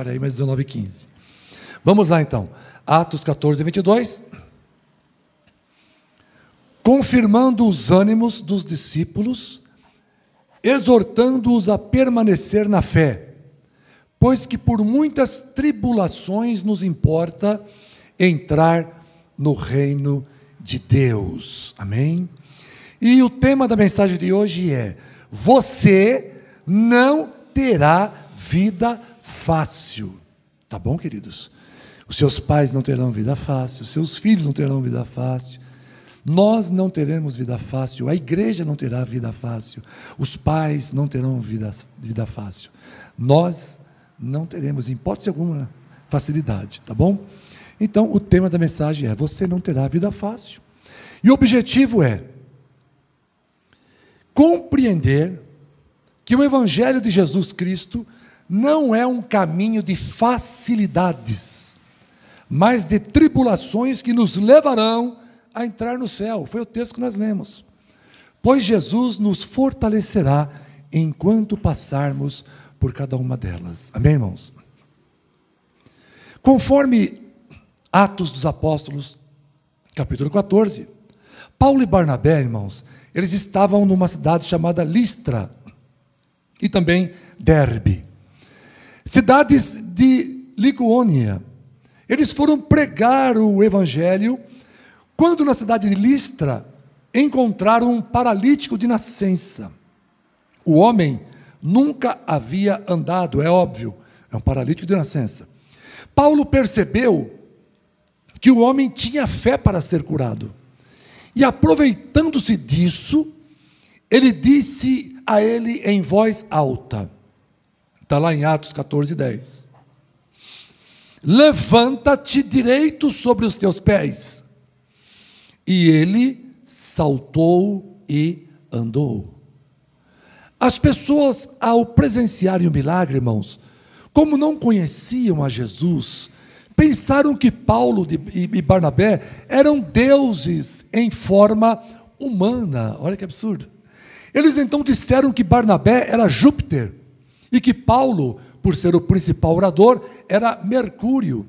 Aí, mais 19:15. Vamos lá então. Atos 14:22. Confirmando os ânimos dos discípulos, exortando-os a permanecer na fé, pois que por muitas tribulações nos importa entrar no reino de Deus. Amém? E o tema da mensagem de hoje é: você não terá vida fácil. Tá bom, queridos? Os seus pais não terão vida fácil, os seus filhos não terão vida fácil, nós não teremos vida fácil, a igreja não terá vida fácil, os pais não terão vida fácil, nós não teremos, em hipótese alguma, facilidade, tá bom? Então, o tema da mensagem é: você não terá vida fácil. E o objetivo é compreender que o Evangelho de Jesus Cristo não é um caminho de facilidades, mas de tribulações que nos levarão a entrar no céu. Foi o texto que nós lemos. Pois Jesus nos fortalecerá enquanto passarmos por cada uma delas. Amém, irmãos? Conforme Atos dos Apóstolos, capítulo 14, Paulo e Barnabé, irmãos, eles estavam numa cidade chamada Listra e também Derbe, cidades de Licônia. Eles foram pregar o evangelho quando na cidade de Listra encontraram um paralítico de nascença. O homem nunca havia andado, é óbvio, é um paralítico de nascença. Paulo percebeu que o homem tinha fé para ser curado. E aproveitando-se disso, ele disse a ele em voz alta, está lá em Atos 14:10, levanta-te direito sobre os teus pés. E ele saltou e andou. As pessoas, ao presenciarem o milagre, irmãos, como não conheciam a Jesus, pensaram que Paulo e Barnabé eram deuses em forma humana. Olha que absurdo. Eles então disseram que Barnabé era Júpiter e que Paulo, por ser o principal orador, era Mercúrio.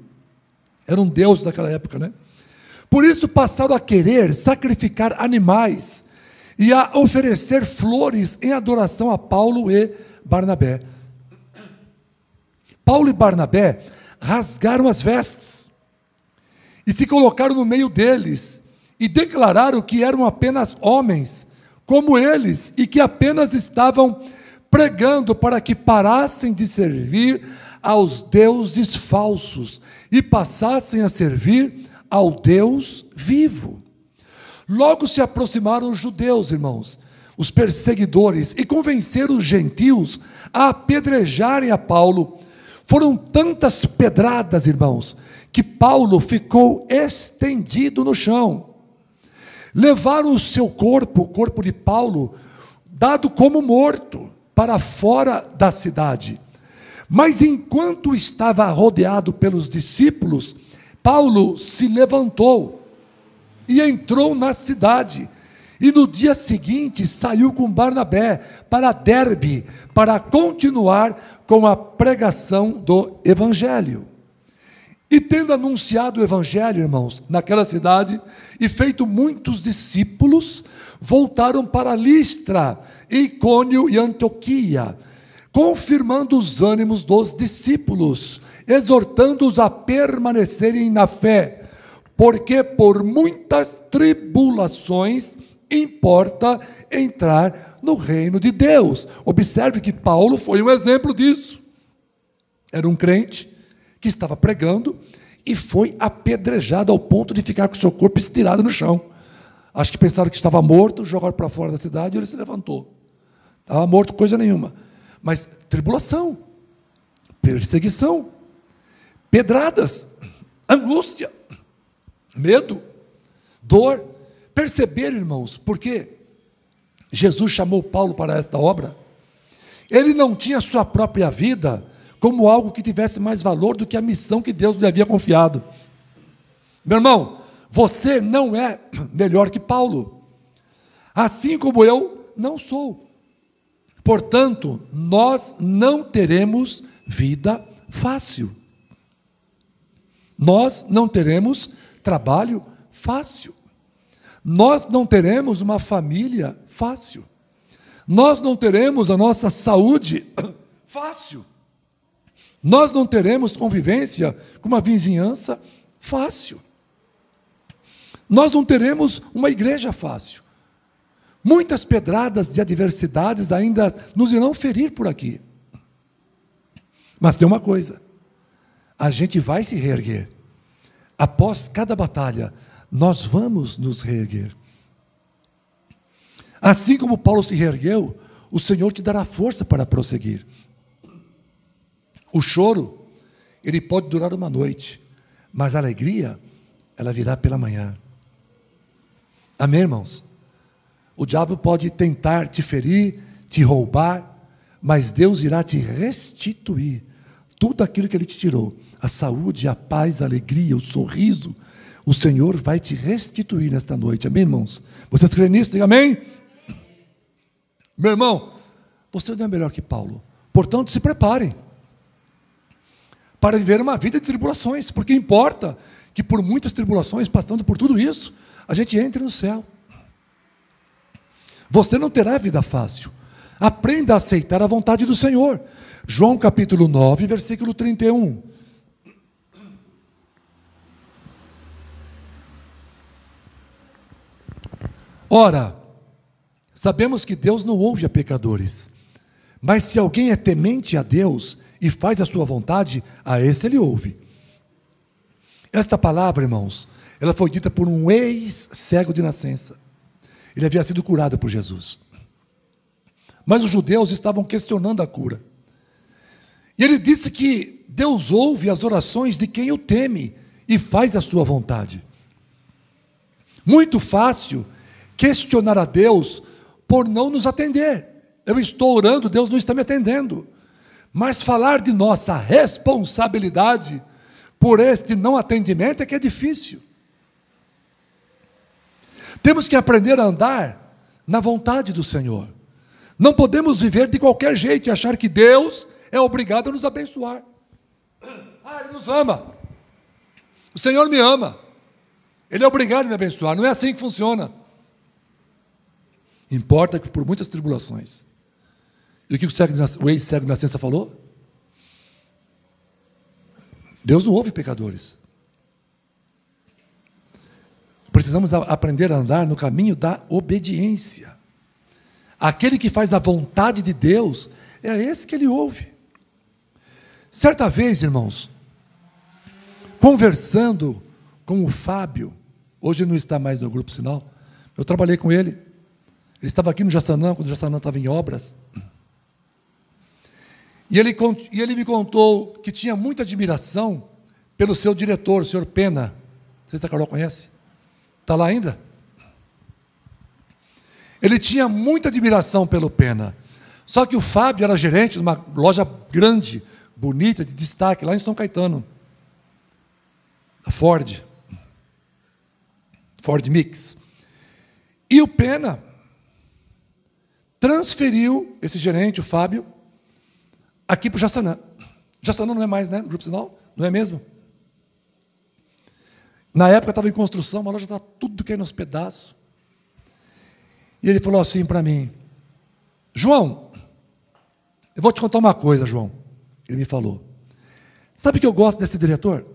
Era um deus daquela época, né? Por isso passaram a querer sacrificar animais e a oferecer flores em adoração a Paulo e Barnabé. Paulo e Barnabé rasgaram as vestes e se colocaram no meio deles e declararam que eram apenas homens como eles e que apenas estavam pregando para que parassem de servir aos deuses falsos e passassem a servir ao Deus vivo. Logo se aproximaram os judeus, irmãos, os perseguidores, e convenceram os gentios a apedrejarem a Paulo. Foram tantas pedradas, irmãos, que Paulo ficou estendido no chão. Levaram o seu corpo, o corpo de Paulo, dado como morto, para fora da cidade. Mas enquanto estava rodeado pelos discípulos, Paulo se levantou e entrou na cidade. E no dia seguinte saiu com Barnabé para Derbe, para continuar com a pregação do Evangelho. E tendo anunciado o Evangelho, irmãos, naquela cidade, e feito muitos discípulos, voltaram para Listra, Icônio e Antioquia, confirmando os ânimos dos discípulos, exortando-os a permanecerem na fé, porque por muitas tribulações importa entrar no reino de Deus. Observe que Paulo foi um exemplo disso. Era um crente que estava pregando e foi apedrejado ao ponto de ficar com o seu corpo estirado no chão. Acho que pensaram que estava morto, jogaram para fora da cidade e ele se levantou. Estava morto, coisa nenhuma. Mas tribulação, perseguição, pedradas, angústia, medo, dor. Perceberam, irmãos, porque Jesus chamou Paulo para esta obra? Ele não tinha sua própria vida como algo que tivesse mais valor do que a missão que Deus lhe havia confiado. Meu irmão, você não é melhor que Paulo, assim como eu não sou. Portanto, nós não teremos vida fácil. Nós não teremos trabalho fácil. Nós não teremos uma família fácil. Nós não teremos a nossa saúde fácil. Nós não teremos convivência com uma vizinhança fácil. Nós não teremos uma igreja fácil. Muitas pedradas de adversidades ainda nos irão ferir por aqui. Mas tem uma coisa: a gente vai se reerguer. Após cada batalha, nós vamos nos reerguer. Assim como Paulo se reergueu, o Senhor te dará força para prosseguir. O choro, ele pode durar uma noite, mas a alegria, ela virá pela manhã. Amém, irmãos? O diabo pode tentar te ferir, te roubar, mas Deus irá te restituir tudo aquilo que Ele te tirou. A saúde, a paz, a alegria, o sorriso. O Senhor vai te restituir nesta noite. Amém, irmãos? Vocês creem nisso? Diga amém? Meu irmão, você não é melhor que Paulo. Portanto, se preparem para viver uma vida de tribulações, porque importa que por muitas tribulações, passando por tudo isso, a gente entre no céu. Você não terá vida fácil. Aprenda a aceitar a vontade do Senhor. João capítulo 9, versículo 31. Ora, sabemos que Deus não ouve a pecadores, mas se alguém é temente a Deus e faz a sua vontade, a esse Ele ouve. Esta palavra, irmãos, ela foi dita por um ex-cego de nascença. Ele havia sido curado por Jesus. Mas os judeus estavam questionando a cura. E ele disse que Deus ouve as orações de quem o teme e faz a sua vontade. Muito fácil questionar a Deus por não nos atender. Eu estou orando, Deus não está me atendendo. Mas falar de nossa responsabilidade por este não atendimento é que é difícil. Temos que aprender a andar na vontade do Senhor. Não podemos viver de qualquer jeito e achar que Deus é obrigado a nos abençoar. Ah, Ele nos ama. O Senhor me ama. Ele é obrigado a me abençoar. Não é assim que funciona. Importa que por muitas tribulações. E o que o ex-cego de nascença falou? Deus não ouve pecadores. Precisamos aprender a andar no caminho da obediência. Aquele que faz a vontade de Deus, é esse que Ele ouve. Certa vez, irmãos, conversando com o Fábio, hoje ele não está mais no Grupo Sinal, eu trabalhei com ele, ele estava aqui no Jaçanã, quando o Jaçanã estava em obras, e ele me contou que tinha muita admiração pelo seu diretor, o senhor Pena. Não sei se a Carol conhece. Está lá ainda? Ele tinha muita admiração pelo Pena. Só que o Fábio era gerente de uma loja grande, bonita, de destaque, lá em São Caetano. A Ford Mix. E o Pena transferiu esse gerente, o Fábio, aqui para o Jaçanã. Jaçanã não é mais, né? No Grupo Sinal? Não é mesmo? Na época estava em construção, uma loja estava tudo caindo aos pedaços. E ele falou assim para mim: João, eu vou te contar uma coisa, João. Ele me falou: sabe que eu gosto desse diretor?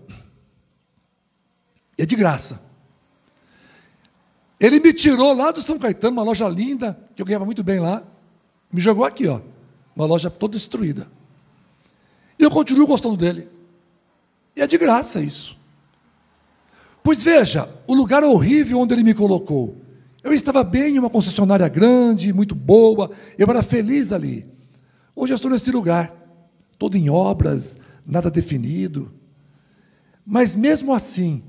É de graça. Ele me tirou lá do São Caetano, uma loja linda, que eu ganhava muito bem lá, me jogou aqui, ó, uma loja toda destruída. E eu continuo gostando dele. E é de graça isso. Pois veja, o lugar horrível onde ele me colocou. Eu estava bem em uma concessionária grande, muito boa, eu era feliz ali. Hoje eu estou nesse lugar, todo em obras, nada definido. Mas mesmo assim,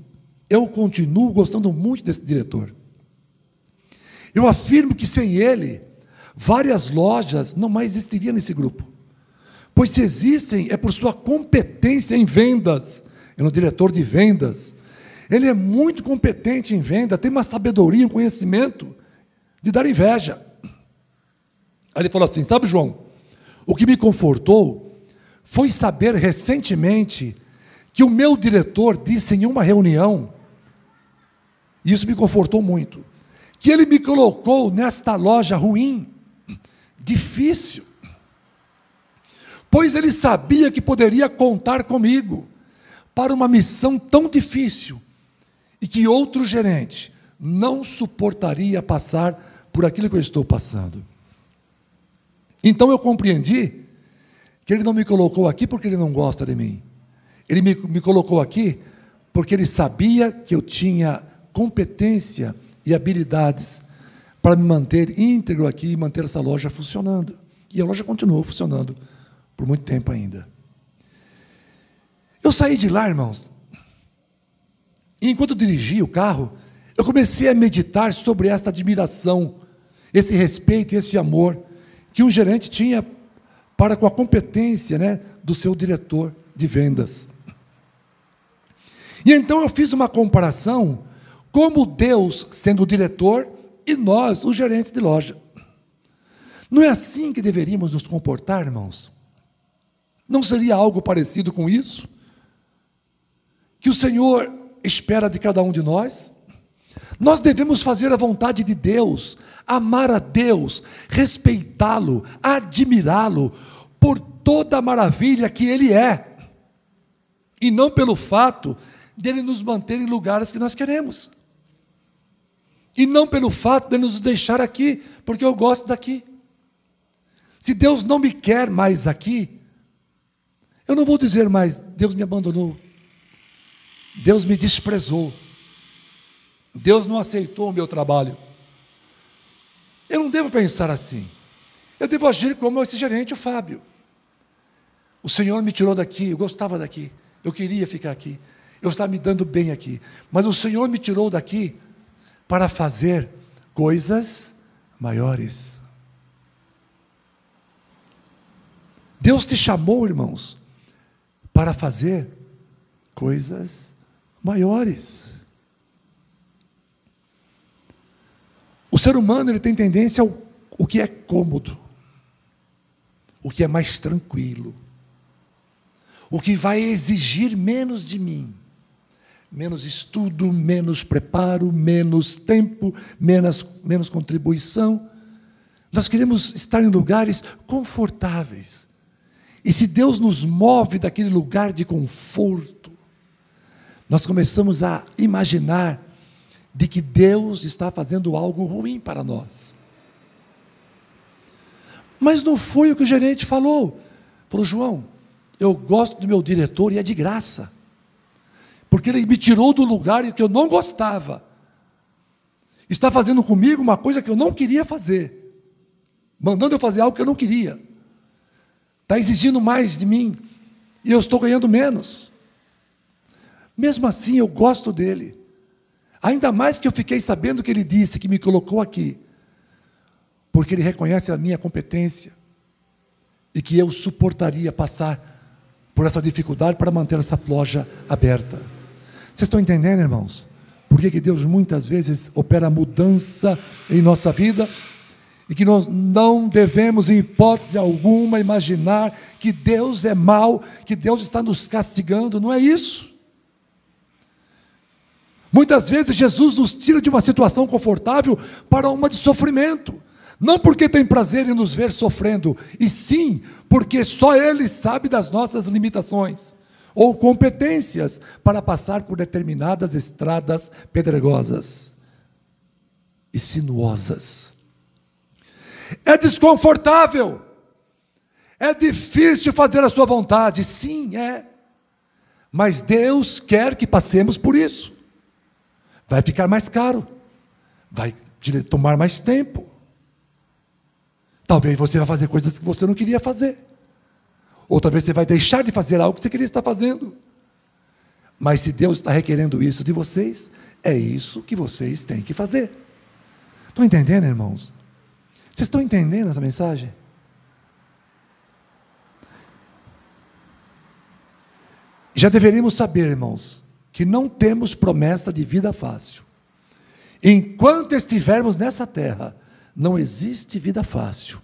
eu continuo gostando muito desse diretor. Eu afirmo que sem ele, várias lojas não mais existiriam nesse grupo. Pois se existem, é por sua competência em vendas. Ele é um diretor de vendas. Ele é muito competente em venda, tem uma sabedoria, um conhecimento de dar inveja. Aí ele falou assim: sabe, João, o que me confortou foi saber recentemente que o meu diretor disse em uma reunião, e isso me confortou muito, que ele me colocou nesta loja ruim, difícil, pois ele sabia que poderia contar comigo para uma missão tão difícil e que outro gerente não suportaria passar por aquilo que eu estou passando. Então eu compreendi que ele não me colocou aqui porque ele não gosta de mim. Ele me colocou aqui porque ele sabia que eu tinha competência e habilidades para me manter íntegro aqui e manter essa loja funcionando. E a loja continuou funcionando por muito tempo ainda. Eu saí de lá, irmãos, e enquanto eu dirigia o carro, eu comecei a meditar sobre esta admiração, esse respeito e esse amor que um gerente tinha para com a competência, né, do seu diretor de vendas. E então eu fiz uma comparação, como Deus sendo o diretor e nós, os gerentes de loja. Não é assim que deveríamos nos comportar, irmãos? Não seria algo parecido com isso? Que o Senhor espera de cada um de nós? Nós devemos fazer a vontade de Deus, amar a Deus, respeitá-lo, admirá-lo por toda a maravilha que Ele é, e não pelo fato de Ele nos manter em lugares que nós queremos, e não pelo fato de Ele nos deixar aqui, porque eu gosto daqui. Se Deus não me quer mais aqui, eu não vou dizer mais, Deus me abandonou, Deus me desprezou, Deus não aceitou o meu trabalho. Eu não devo pensar assim. Eu devo agir como esse gerente, o Fábio. O Senhor me tirou daqui, eu gostava daqui, eu queria ficar aqui, eu estava me dando bem aqui, mas o Senhor me tirou daqui para fazer coisas maiores. Deus te chamou, irmãos, para fazer coisas maiores. O ser humano, ele tem tendência ao que é cômodo, o que é mais tranquilo, o que vai exigir menos de mim, menos estudo, menos preparo, menos tempo, menos contribuição. Nós queremos estar em lugares confortáveis. E se Deus nos move daquele lugar de conforto, nós começamos a imaginar de que Deus está fazendo algo ruim para nós. Mas não foi o que o gerente falou. Falou, João, eu gosto do meu diretor e é de graça, porque ele me tirou do lugar que eu não gostava, está fazendo comigo uma coisa que eu não queria fazer, mandando eu fazer algo que eu não queria, está exigindo mais de mim, e eu estou ganhando menos. Mesmo assim eu gosto dele, ainda mais que eu fiquei sabendo que ele disse, que me colocou aqui, porque ele reconhece a minha competência, e que eu suportaria passar por essa dificuldade para manter essa loja aberta. Vocês estão entendendo, irmãos? Por que Deus muitas vezes opera mudança em nossa vida, e que nós não devemos, em hipótese alguma, imaginar que Deus é mau, que Deus está nos castigando. Não é isso. Muitas vezes Jesus nos tira de uma situação confortável para uma de sofrimento, não porque tem prazer em nos ver sofrendo, e sim porque só Ele sabe das nossas limitações ou competências para passar por determinadas estradas pedregosas e sinuosas. É desconfortável, é difícil fazer a sua vontade, sim, é, mas Deus quer que passemos por isso. Vai ficar mais caro, vai tomar mais tempo, talvez você vai fazer coisas que você não queria fazer, ou talvez você vai deixar de fazer algo que você queria estar fazendo, mas se Deus está requerendo isso de vocês, é isso que vocês têm que fazer. Estão entendendo, irmãos? Vocês estão entendendo essa mensagem? Já deveríamos saber, irmãos, que não temos promessa de vida fácil. Enquanto estivermos nessa terra, não existe vida fácil.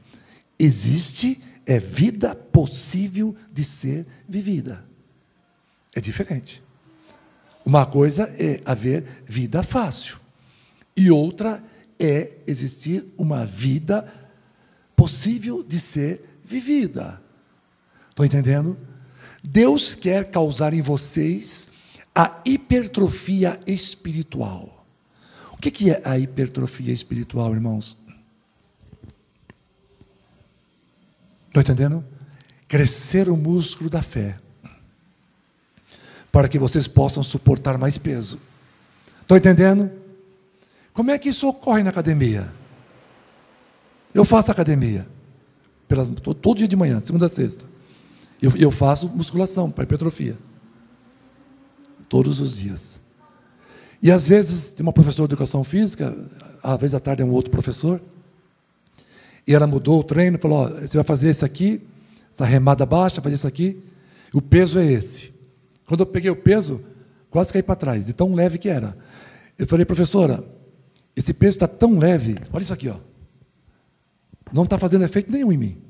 Existe é vida possível de ser vivida. É diferente. Uma coisa é haver vida fácil, e outra é existir uma vida possível de ser vivida. Estão entendendo? Deus quer causar em vocês a hipertrofia espiritual. O que é a hipertrofia espiritual, irmãos? Estão entendendo? Crescer o músculo da fé, para que vocês possam suportar mais peso. Estão entendendo? Como é que isso ocorre na academia? Eu faço academia, todo dia de manhã, segunda a sexta. Eu faço musculação para hipertrofia, todos os dias. E às vezes, tem uma professora de educação física, às vezes à tarde é um outro professor, e ela mudou o treino, falou, você vai fazer esse aqui, essa remada baixa, fazer isso aqui, o peso é esse. Quando eu peguei o peso, quase caí para trás, de tão leve que era. Eu falei, professora, esse peso está tão leve, olha isso aqui, ó, não está fazendo efeito nenhum em mim.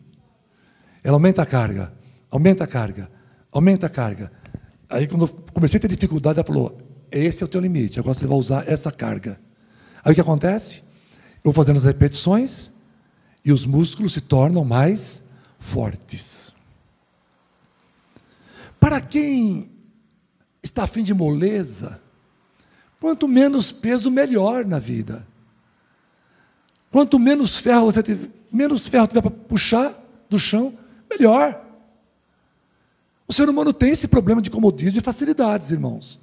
Ela aumenta a carga, aumenta a carga, aumenta a carga. Aí quando eu comecei a ter dificuldade, ela falou, esse é o teu limite, agora você vai usar essa carga. Aí o que acontece? Eu vou fazendo as repetições, e os músculos se tornam mais fortes. Para quem está a fim de moleza, quanto menos peso, melhor na vida. Quanto menos ferro você tiver, para puxar do chão, melhor. O ser humano tem esse problema de comodismo e facilidades, irmãos.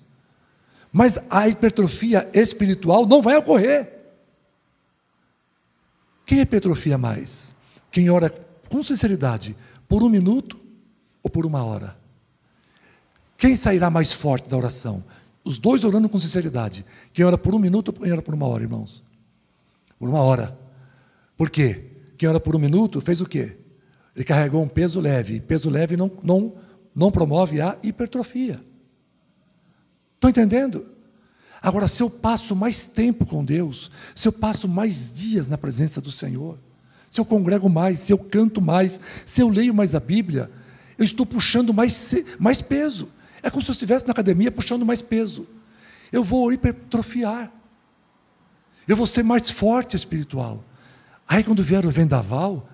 Mas a hipertrofia espiritual não vai ocorrer. Quem hipertrofia mais? Quem ora com sinceridade, por 1 minuto ou por 1 hora? Quem sairá mais forte da oração? Os dois orando com sinceridade. Quem ora por 1 minuto ou quem ora por 1 hora, irmãos? Por 1 hora. Por quê? Quem ora por 1 minuto fez o quê? Ele carregou um peso leve. Peso leve não promove a hipertrofia. Estão entendendo? Agora, se eu passo mais tempo com Deus, se eu passo mais dias na presença do Senhor, se eu congrego mais, se eu canto mais, se eu leio mais a Bíblia, eu estou puxando mais peso. É como se eu estivesse na academia puxando mais peso. Eu vou hipertrofiar. Eu vou ser mais forte espiritual. Aí quando vier o vendaval,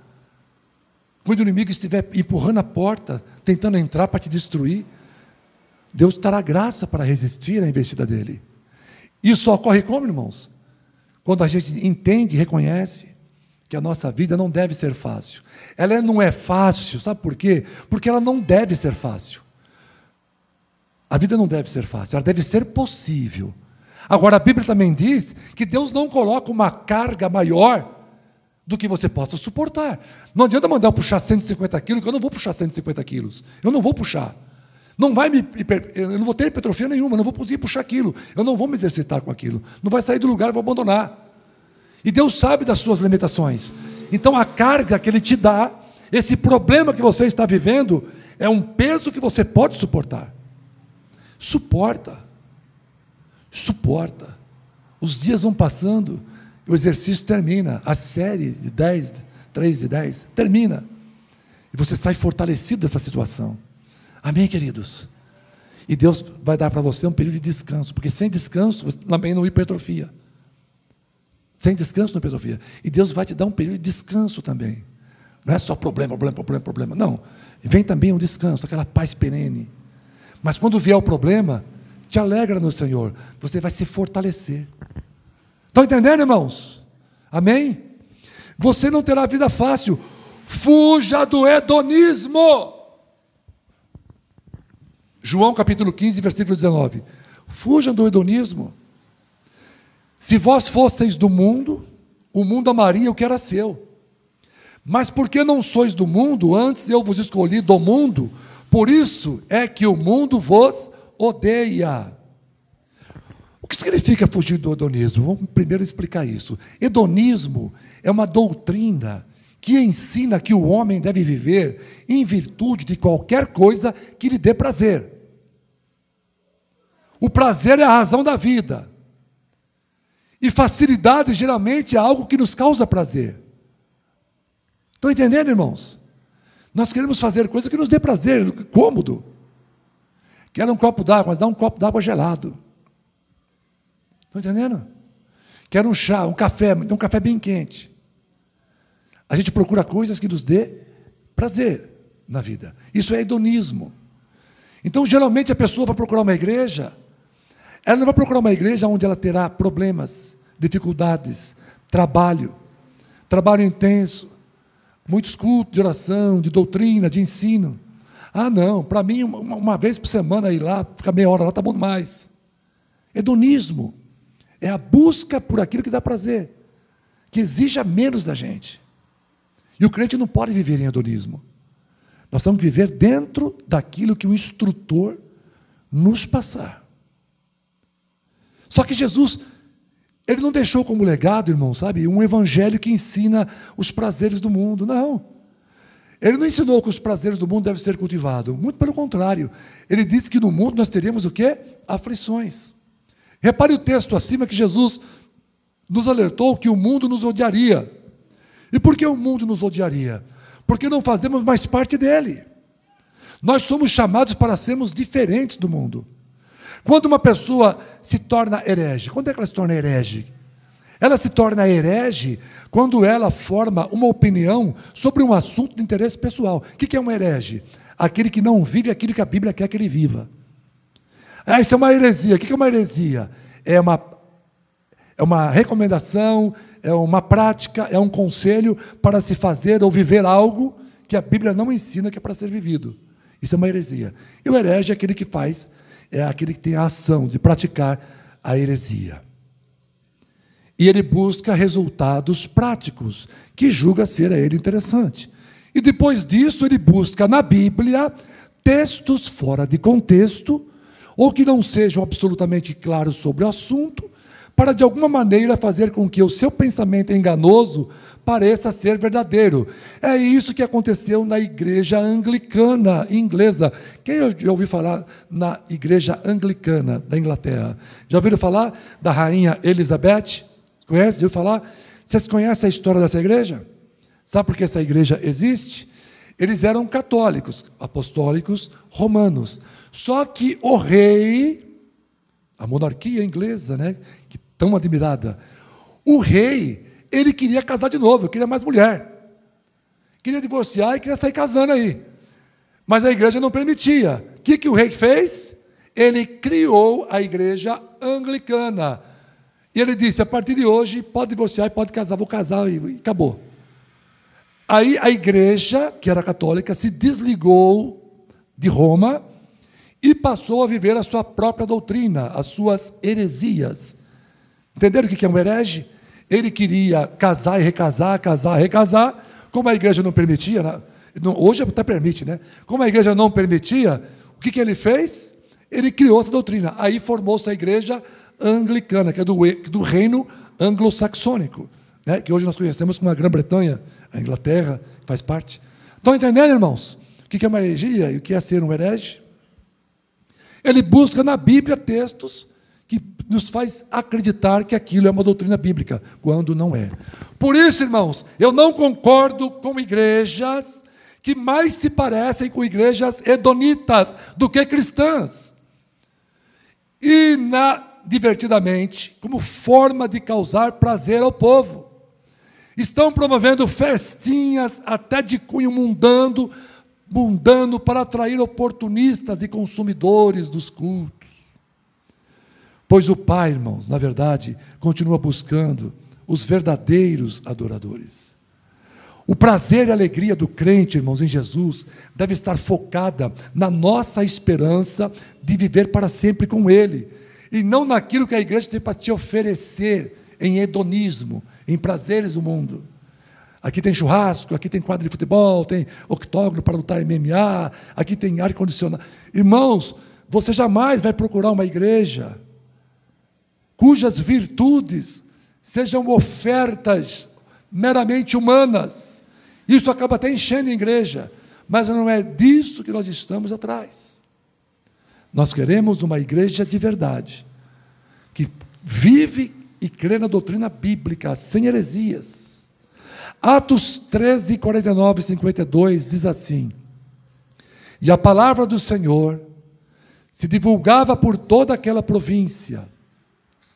quando o inimigo estiver empurrando a porta, tentando entrar para te destruir, Deus dará graça para resistir à investida dele. Isso ocorre como, irmãos? Quando a gente entende e reconhece que a nossa vida não deve ser fácil. Ela não é fácil, sabe por quê? Porque ela não deve ser fácil. A vida não deve ser fácil, ela deve ser possível. Agora, a Bíblia também diz que Deus não coloca uma carga maior do que você possa suportar. Não adianta mandar eu puxar 150 quilos, que eu não vou puxar 150 quilos. Eu não vou puxar. Eu não vou ter hipertrofia nenhuma, não vou conseguir puxar aquilo. Eu não vou me exercitar com aquilo. Não vai sair do lugar, eu vou abandonar. E Deus sabe das suas limitações. Então a carga que Ele te dá, esse problema que você está vivendo, é um peso que você pode suportar. Suporta. Os dias vão passando, o exercício termina, a série de 3 de 10, termina. E você sai fortalecido dessa situação. Amém, queridos? E Deus vai dar para você um período de descanso, porque sem descanso, você também não hipertrofia. Sem descanso não hipertrofia. E Deus vai te dar um período de descanso também. Não é só problema. Não. Vem também um descanso, aquela paz perene. Mas quando vier o problema, te alegra no Senhor. Você vai se fortalecer. Estão entendendo, irmãos? Amém? Você não terá vida fácil. Fuja do hedonismo. João capítulo 15, versículo 19. Fujam do hedonismo. Se vós fosseis do mundo, o mundo amaria o que era seu. Mas porque não sois do mundo, antes eu vos escolhi do mundo, por isso é que o mundo vos odeia. O que significa fugir do hedonismo? Vamos primeiro explicar isso. Hedonismo é uma doutrina que ensina que o homem deve viver em virtude de qualquer coisa que lhe dê prazer. O prazer é a razão da vida. E facilidade geralmente é algo que nos causa prazer. Estão entendendo, irmãos? Nós queremos fazer coisa que nos dê prazer, cômodo. Quero um copo d'água, mas dá um copo d'água gelado. Estão entendendo? Quero um chá, um café bem quente. A gente procura coisas que nos dê prazer na vida. Isso é hedonismo. Então, geralmente, a pessoa vai procurar uma igreja, ela não vai procurar uma igreja onde ela terá problemas, dificuldades, trabalho intenso, muitos cultos de oração, de doutrina, de ensino. Ah, não, para mim, uma vez por semana ir lá, ficar meia hora lá, está bom demais. Hedonismo é a busca por aquilo que dá prazer, que exija menos da gente. E o crente não pode viver em hedonismo. Nós temos que viver dentro daquilo que o instrutor nos passar. Só que Jesus, ele não deixou como legado, irmão, sabe, um evangelho que ensina os prazeres do mundo. Não. Ele não ensinou que os prazeres do mundo devem ser cultivados. Muito pelo contrário. Ele disse que no mundo nós teríamos o quê? Aflições. Repare o texto acima que Jesus nos alertou que o mundo nos odiaria. E por que o mundo nos odiaria? Porque não fazemos mais parte dele. Nós somos chamados para sermos diferentes do mundo. Quando uma pessoa se torna herege, quando é que ela se torna herege? Ela se torna herege quando ela forma uma opinião sobre um assunto de interesse pessoal. O que é um herege? Aquele que não vive aquilo que a Bíblia quer que ele viva. Isso é uma heresia. O que é uma heresia? É uma recomendação, é uma prática, é um conselho para se fazer ou viver algo que a Bíblia não ensina que é para ser vivido. Isso é uma heresia. E o herege é aquele que faz, é aquele que tem a ação de praticar a heresia. E ele busca resultados práticos, que julga ser a ele interessante. E depois disso, ele busca na Bíblia textos fora de contexto, ou que não sejam absolutamente claros sobre o assunto, para de alguma maneira fazer com que o seu pensamento enganoso pareça ser verdadeiro. É isso que aconteceu na igreja anglicana inglesa. Quem já ouviu falar na igreja anglicana da Inglaterra? Já ouviram falar da rainha Elizabeth? Conhece? Já ouviu falar? Vocês conhecem a história dessa igreja? Sabe por que essa igreja existe? Eles eram católicos, apostólicos, romanos. Só que o rei, a monarquia inglesa, né, que tão admirada, o rei, ele queria casar de novo, queria mais mulher. Queria divorciar e queria sair casando aí. Mas a igreja não permitia. O que o rei fez? Ele criou a igreja anglicana. E ele disse, a partir de hoje, pode divorciar e pode casar, vou casar e acabou. Aí a igreja, que era católica, se desligou de Roma e passou a viver a sua própria doutrina, as suas heresias. Entenderam o que é um herege? Ele queria casar e recasar, casar e recasar, como a igreja não permitia, né? Hoje até permite, né? Como a igreja não permitia, o que ele fez? Ele criou essa doutrina. Aí formou-se a igreja anglicana, que é do reino anglo-saxônico, né? Que hoje nós conhecemos como a Grã-Bretanha, a Inglaterra, faz parte. Estão entendendo, irmãos? O que é uma heresia e o que é ser um herege? Ele busca na Bíblia textos que nos faz acreditar que aquilo é uma doutrina bíblica, quando não é. Por isso, irmãos, eu não concordo com igrejas que mais se parecem com igrejas hedonitas do que cristãs. Divertidamente, como forma de causar prazer ao povo. Estão promovendo festinhas até de cunho mundano para atrair oportunistas e consumidores dos cultos. Pois o Pai, irmãos, na verdade, continua buscando os verdadeiros adoradores. O prazer e a alegria do crente, irmãos, em Jesus, deve estar focada na nossa esperança de viver para sempre com Ele, e não naquilo que a igreja tem para te oferecer em hedonismo, em prazeres do mundo. Aqui tem churrasco, aqui tem quadra de futebol, tem octógono para lutar MMA, aqui tem ar-condicionado. Irmãos, você jamais vai procurar uma igreja cujas virtudes sejam ofertas meramente humanas. Isso acaba até enchendo a igreja, mas não é disso que nós estamos atrás. Nós queremos uma igreja de verdade, que vive e crê na doutrina bíblica, sem heresias. Atos 13, 49 e 52 diz assim: e a palavra do Senhor se divulgava por toda aquela província,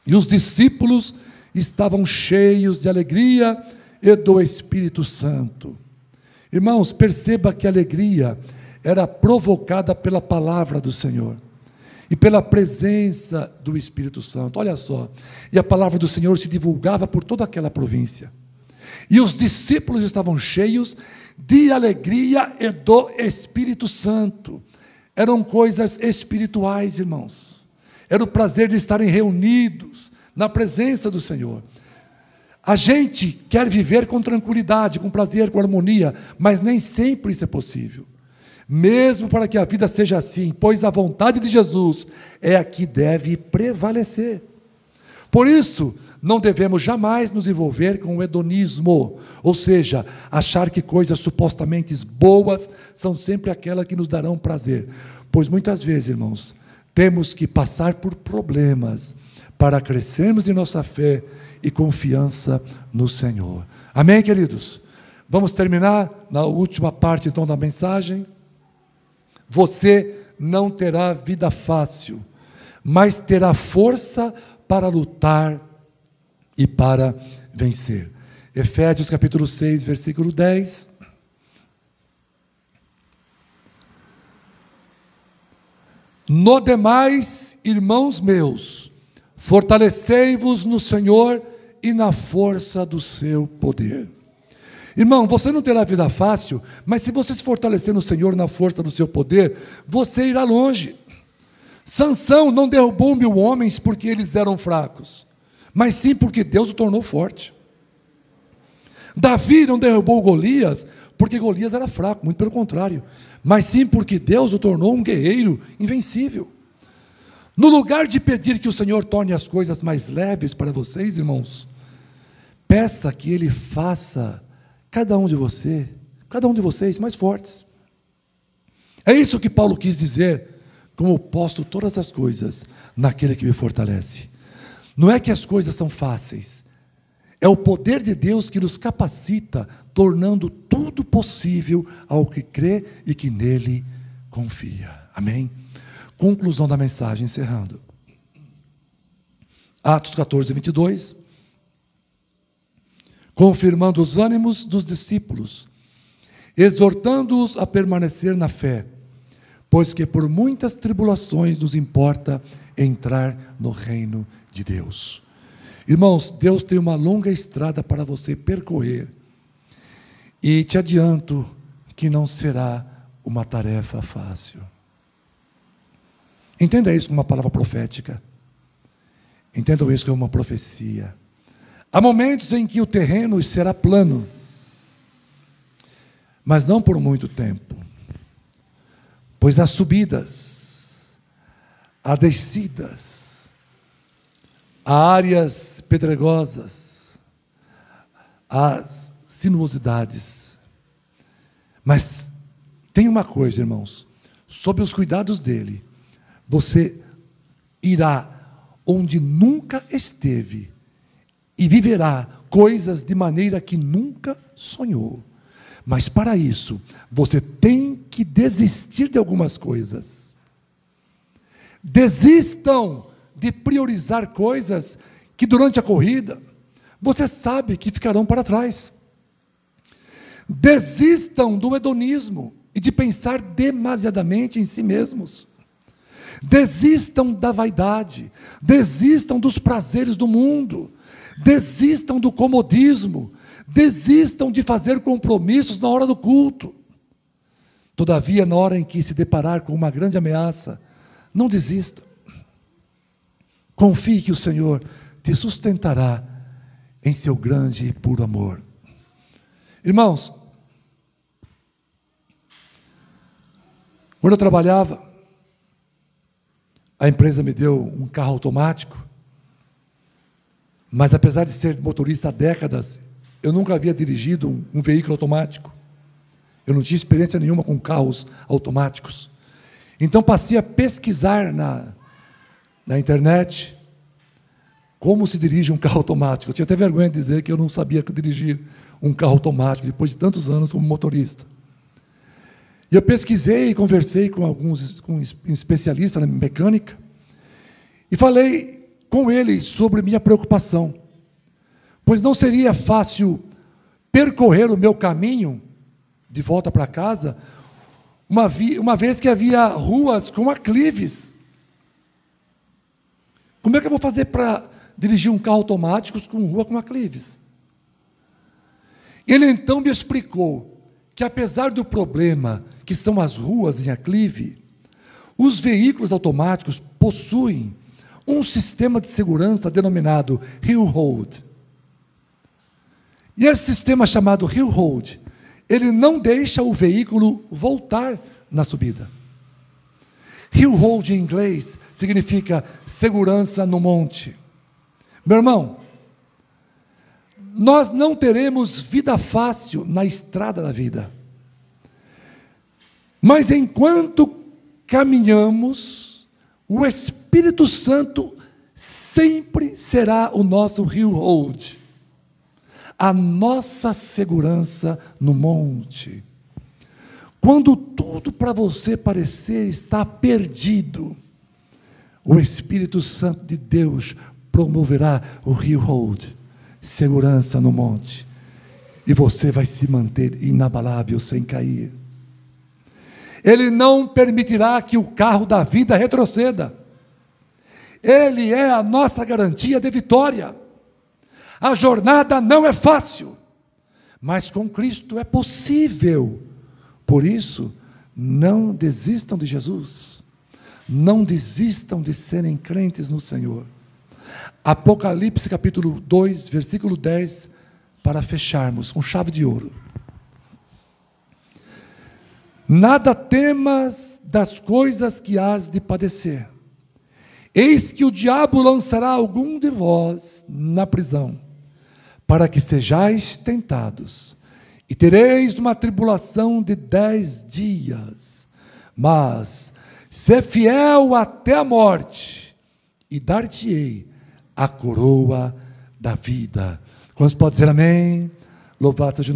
e os discípulos estavam cheios de alegria e do Espírito Santo. Irmãos, perceba que a alegria era provocada pela palavra do Senhor e pela presença do Espírito Santo. Olha só, e a palavra do Senhor se divulgava por toda aquela província, e os discípulos estavam cheios de alegria e do Espírito Santo. Eram coisas espirituais, irmãos. Era o prazer de estarem reunidos na presença do Senhor. A gente quer viver com tranquilidade, com prazer, com harmonia, mas nem sempre isso é possível. Mesmo para que a vida seja assim, pois a vontade de Jesus é a que deve prevalecer. Por isso, não devemos jamais nos envolver com o hedonismo, ou seja, achar que coisas supostamente boas são sempre aquelas que nos darão prazer. Pois muitas vezes, irmãos, temos que passar por problemas para crescermos em nossa fé e confiança no Senhor. Amém, queridos? Vamos terminar na última parte então da mensagem. Você não terá vida fácil, mas terá força para lutar e para vencer. Efésios capítulo 6, versículo 10. No demais, irmãos meus, fortalecei-vos no Senhor e na força do seu poder. Irmão, você não terá vida fácil, mas se você se fortalecer no Senhor, na força do seu poder, você irá longe. Sansão não derrubou 1000 homens porque eles eram fracos, mas sim porque Deus o tornou forte. Davi não derrubou Golias porque Golias era fraco, muito pelo contrário, mas sim porque Deus o tornou um guerreiro invencível. No lugar de pedir que o Senhor torne as coisas mais leves para vocês, irmãos, peça que Ele faça cada um de vocês mais fortes. É isso que Paulo quis dizer, como eu posto todas as coisas naquele que me fortalece. Não é que as coisas são fáceis, é o poder de Deus que nos capacita, tornando tudo possível ao que crê e que nele confia. Amém? Conclusão da mensagem, encerrando. Atos 14, 22. Confirmando os ânimos dos discípulos, exortando-os a permanecer na fé, pois que por muitas tribulações nos importa entrar no reino de Deus. Irmãos, Deus tem uma longa estrada para você percorrer, e te adianto que não será uma tarefa fácil. Entenda isso como uma palavra profética, entendam isso como uma profecia. Há momentos em que o terreno será plano, mas não por muito tempo, pois há subidas, há descidas, há áreas pedregosas, há sinuosidades. Mas tem uma coisa, irmãos, sob os cuidados dele, você irá onde nunca esteve e viverá coisas de maneira que nunca sonhou. Mas para isso, você tem que desistir de algumas coisas. Desistam de priorizar coisas que durante a corrida, você sabe que ficarão para trás. Desistam do hedonismo e de pensar demasiadamente em si mesmos. Desistam da vaidade, desistam dos prazeres do mundo, desistam do comodismo, desistam de fazer compromissos na hora do culto. Todavia, na hora em que se deparar com uma grande ameaça, não desista. Confie que o Senhor te sustentará em seu grande e puro amor. Irmãos, quando eu trabalhava, a empresa me deu um carro automático, mas apesar de ser motorista há décadas, eu nunca havia dirigido um veículo automático. Eu não tinha experiência nenhuma com carros automáticos. Então passei a pesquisar na internet como se dirige um carro automático. Eu tinha até vergonha de dizer que eu não sabia dirigir um carro automático, depois de tantos anos como motorista. E eu pesquisei e conversei com com especialistas na mecânica, e falei com ele sobre minha preocupação, pois não seria fácil percorrer o meu caminho de volta para casa, uma vez que havia ruas com aclives. Como é que eu vou fazer para dirigir um carro automático com rua com aclives? Ele então me explicou que, apesar do problema que são as ruas em aclive, os veículos automáticos possuem um sistema de segurança denominado Hill Hold. E esse sistema chamado Hill Hold, ele não deixa o veículo voltar na subida. Hill Hold em inglês significa segurança no monte. Meu irmão, nós não teremos vida fácil na estrada da vida. Mas enquanto caminhamos, o Espírito Santo sempre será o nosso Hill Hold, a nossa segurança no monte. Quando tudo para você parecer estar perdido, o Espírito Santo de Deus promoverá o Hill Hold, segurança no monte, e você vai se manter inabalável sem cair. Ele não permitirá que o carro da vida retroceda. Ele é a nossa garantia de vitória. A jornada não é fácil, mas com Cristo é possível. Por isso, não desistam de Jesus. Não desistam de serem crentes no Senhor. Apocalipse capítulo 2, versículo 10, para fecharmos com chave de ouro. Nada temas das coisas que hás de padecer. Eis que o diabo lançará algum de vós na prisão, para que sejais tentados, e tereis uma tribulação de 10 dias. Mas, sê fiel até a morte, e dar-te-ei a coroa da vida. Quantos podem dizer amém? Louvado seja